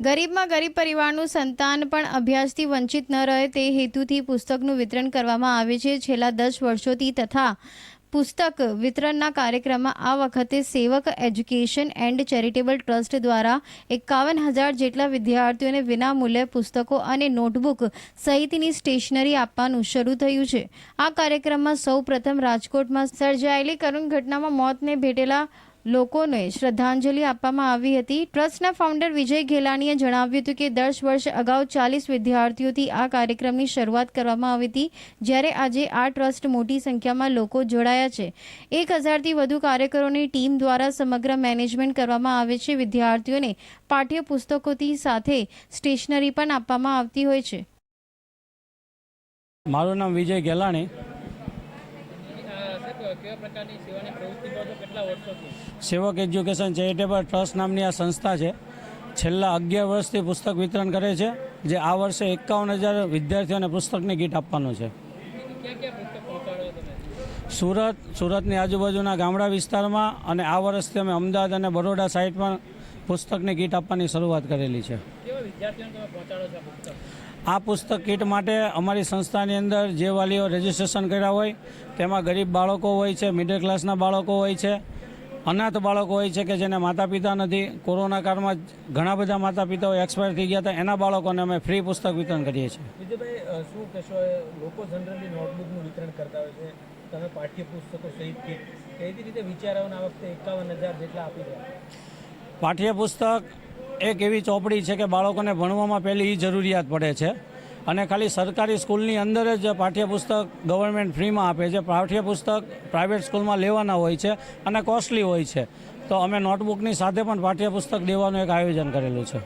ગરીબમાં ગરીબ પરિવારનું સંતાન પણ અભ્યાસથી વંચિત ન રહે તે હેતુથી પુસ્તકનું વિતરણ કરવામાં આવે છે. છેલ્લા 10 વર્ષોથી તથા પુસ્તક વિતરણના કાર્યક્રમમાં આ વખતે સેવક એજ્યુકેશન એન્ડ ચેરિટેબલ ટ્રસ્ટ દ્વારા 51,000 જેટલા વિદ્યાર્થીઓને વિનામૂલ્યે પુસ્તકો અને નોટબુક સહિતની સ્ટેશનરી આપવાનું શરૂ થયું છે. આ કાર્યક્રમમાં સૌ પ્રથમ રાજકોટમાં સર્જાયેલી કરુણ ઘટનામાં મોતને ભેટેલા લોકોને શ્રદ્ધાંજલિ આપવામાં આવી હતી. ટ્રસ્ટના ફાઉન્ડર વિજય ઘેલાણીએ જણાવ્યું હતું કે 10 વર્ષ અગાઉ 40 વિદ્યાર્થીઓથી આ કાર્યક્રમની શરૂઆત કરવામાં આવી હતી, જ્યારે આજે આ ટ્રસ્ટ મોટી સંખ્યામાં લોકો જોડાયા છે. 1,000થી વધુ કાર્યકરોની ટીમ દ્વારા સમગ્ર મેનેજમેન્ટ કરવામાં આવે છે. વિદ્યાર્થીઓને પાઠ્યપુસ્તકોથી સાથે સ્ટેશનરી પણ આપવામાં આવતી હોય છે. મારું નામ વિજય ઘેલાણી. સેવક એજ્યુકેશન ચેરિટેબલ ટ્રસ્ટ નામની આ સંસ્થા છે. છેલ્લા 11 વર્ષથી પુસ્તક વિતરણ કરે છે, જે આ વર્ષે 51,000 વિદ્યાર્થીઓને પુસ્તકની કીટ આપવાનું છે. સુરતની આજુબાજુના ગામડા વિસ્તારમાં અને આ વર્ષથી અમે અમદાવાદ અને બરોડા સાઇડમાં પુસ્તકની કીટ આપવાની શરૂઆત કરેલી છે. આ પુસ્તક કીટ માટે અમારી સંસ્થાની અંદર જે વાલીઓ રજિસ્ટ્રેશન કર્યા હોય તેમાં ગરીબ બાળકો હોય છે, મિડલ ક્લાસના બાળકો હોય છે, અનાથ બાળકો હોય છે કે જેને માતા પિતા નથી. કોરોના કાળમાં ઘણા બધા માતા પિતાઓ એક્સપાયર થઈ ગયા હતા, એના બાળકોને અમે ફ્રી પુસ્તક વિતરણ કરીએ છીએ. વિજયભાઈ, શું કહેશો, લોકો જનરલી નોટબુકનું વિતરણ કરતા હોય છે, તમે પાઠ્યપુસ્તકો સહિત કીટ કેવી રીતે વિચારોને આ વખતે 51,000 જેટલા આપી રહ્યા? પાઠ્યપુસ્તક એક એવી ચોપડી છે કે બાળકોને ભણવામાં પહેલી એ જરૂરિયાત પડે છે, અને ખાલી સરકારી સ્કૂલની અંદર જ પાઠ્યપુસ્તક ગવર્મેન્ટ ફ્રીમાં આપે છે. પાઠ્યપુસ્તક પ્રાઇવેટ સ્કૂલમાં લેવાના હોય છે અને કોસ્ટલી હોય છે, તો અમે નોટબુકની સાથે પણ પાઠ્યપુસ્તક દેવાનું એક આયોજન કરેલું છે.